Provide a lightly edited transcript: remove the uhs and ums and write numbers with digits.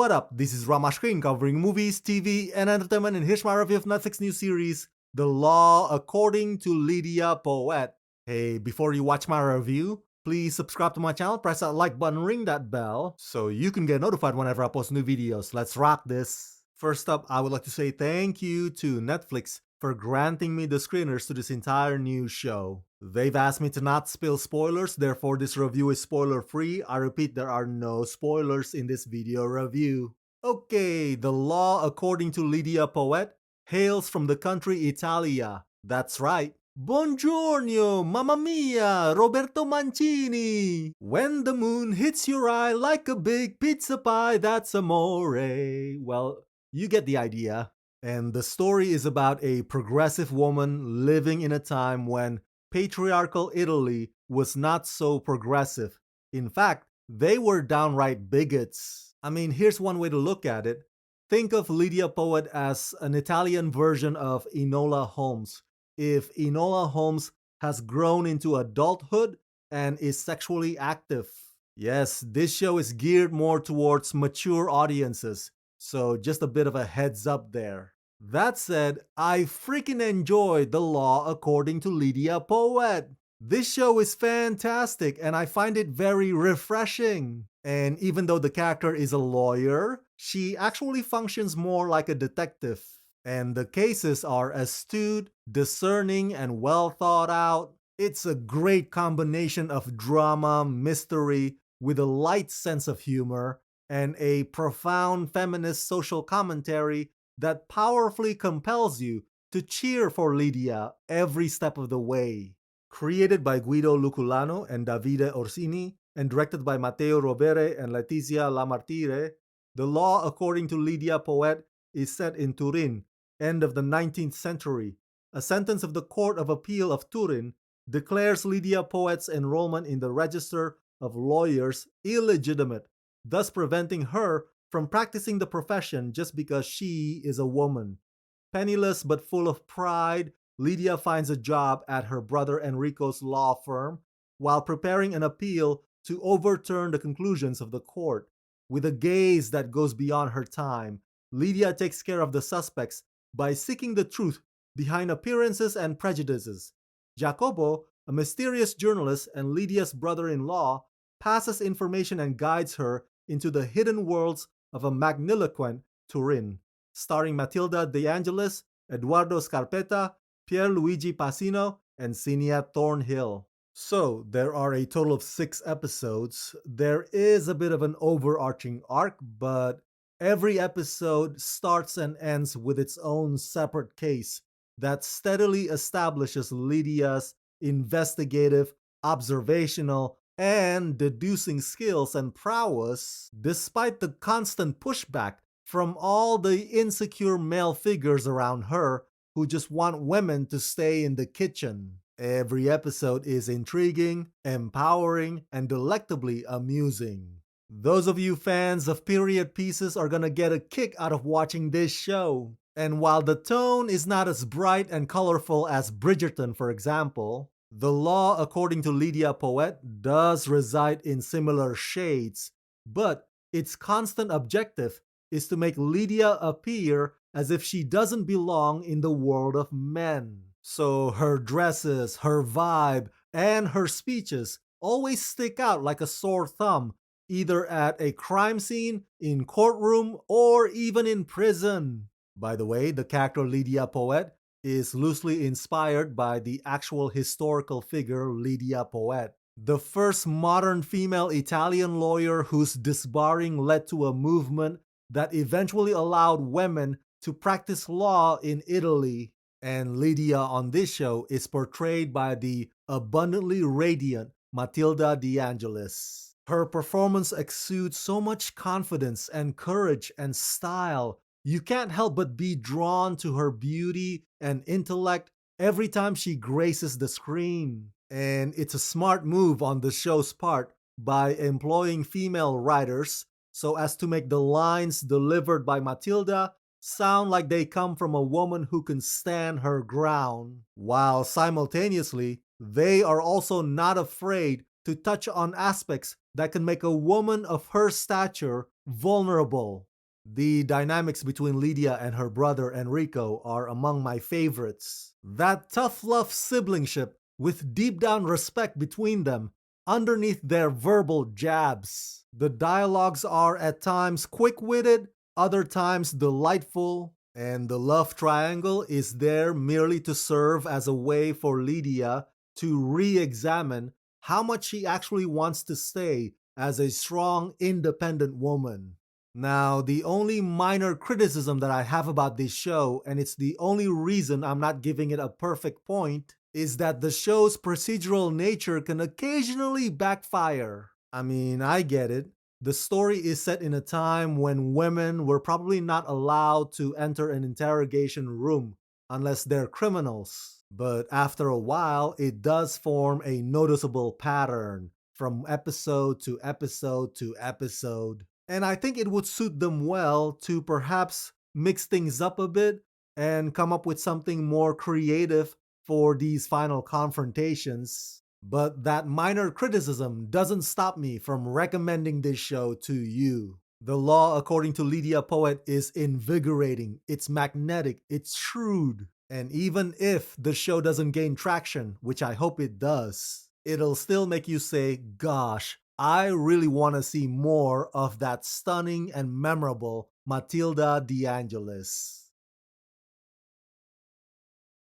What up? This is Ramashkin covering movies, TV, and entertainment, and here's my review of Netflix new series, The Law According to Lidia Poet. Hey, before you watch my review, please subscribe to my channel, press that like button, ring that bell, so you can get notified whenever I post new videos. Let's rock this! First up, I would like to say thank you to Netflix for granting me the screeners to this entire new show. They've asked me to not spill spoilers, therefore this review is spoiler free. I repeat, there are no spoilers in this video review. Okay, The Law According to Lidia Poet hails from the country Italia. That's right. Buongiorno, mamma mia, Roberto Mancini! When the moon hits your eye like a big pizza pie, that's amore. Well, you get the idea. And the story is about a progressive woman living in a time when patriarchal Italy was not so progressive. In fact, they were downright bigots. I mean, here's one way to look at it. Think of Lidia Poet as an Italian version of Enola Holmes. If Enola Holmes has grown into adulthood and is sexually active. Yes, this show is geared more towards mature audiences, so just a bit of a heads up there. That said, I freaking enjoyed The Law According to Lidia Poet. This show is fantastic and I find it very refreshing. And even though the character is a lawyer, she actually functions more like a detective. And the cases are astute, discerning, and well thought out. It's a great combination of drama, mystery, with a light sense of humor, and a profound feminist social commentary that powerfully compels you to cheer for Lidia every step of the way. Created by Guido Luculano and Davide Orsini, and directed by Matteo Rovere and Letizia Lamartire, The Law According to Lidia Poet is set in Turin, end of the 19th century. A sentence of the Court of Appeal of Turin declares Lidia Poet's enrollment in the Register of Lawyers illegitimate, thus preventing her from practicing the profession just because she is a woman. Penniless but full of pride, Lidia finds a job at her brother Enrico's law firm while preparing an appeal to overturn the conclusions of the court. With a gaze that goes beyond her time, Lidia takes care of the suspects by seeking the truth behind appearances and prejudices. Jacopo, a mysterious journalist and Lidia's brother-in-law, passes information and guides her into the hidden worlds of a magniloquent Turin, starring Matilda De Angelis, Eduardo Scarpetta, Pierluigi Passino, and Cinia Thornhill. So, there are a total of 6 episodes. There is a bit of an overarching arc, but every episode starts and ends with its own separate case that steadily establishes Lidia's investigative, observational, and deducing skills and prowess, despite the constant pushback from all the insecure male figures around her who just want women to stay in the kitchen. Every episode is intriguing, empowering, and delectably amusing. Those of you fans of period pieces are gonna get a kick out of watching this show. And while the tone is not as bright and colorful as Bridgerton, for example, The Law According to Lidia Poet does reside in similar shades, but its constant objective is to make Lidia appear as if she doesn't belong in the world of men. So her dresses, her vibe, and her speeches always stick out like a sore thumb, either at a crime scene, in courtroom, or even in prison. By the way, the character Lidia Poet is loosely inspired by the actual historical figure Lidia Poët, the first modern female Italian lawyer whose disbarring led to a movement that eventually allowed women to practice law in Italy. And Lidia on this show is portrayed by the abundantly radiant Matilda De Angelis. Her performance exudes so much confidence and courage and style. You can't help but be drawn to her beauty and intellect every time she graces the screen. And it's a smart move on the show's part by employing female writers so as to make the lines delivered by Matilda sound like they come from a woman who can stand her ground, while simultaneously they are also not afraid to touch on aspects that can make a woman of her stature vulnerable. The dynamics between Lydia and her brother Enrico are among my favorites. That tough love siblingship with deep down respect between them underneath their verbal jabs. The dialogues are at times quick witted, other times delightful, and the love triangle is there merely to serve as a way for Lydia to re examine how much she actually wants to stay as a strong, independent woman. Now, the only minor criticism that I have about this show, and it's the only reason I'm not giving it a perfect point, is that the show's procedural nature can occasionally backfire. I mean, I get it. The story is set in a time when women were probably not allowed to enter an interrogation room unless they're criminals. But after a while, it does form a noticeable pattern from episode to episode to episode. And I think it would suit them well to perhaps mix things up a bit and come up with something more creative for these final confrontations. But that minor criticism doesn't stop me from recommending this show to you. The Law, according to Lidia Poet, is invigorating, it's magnetic, it's shrewd. And even if the show doesn't gain traction, which I hope it does, it'll still make you say, gosh, I really want to see more of that stunning and memorable Matilda De Angelis.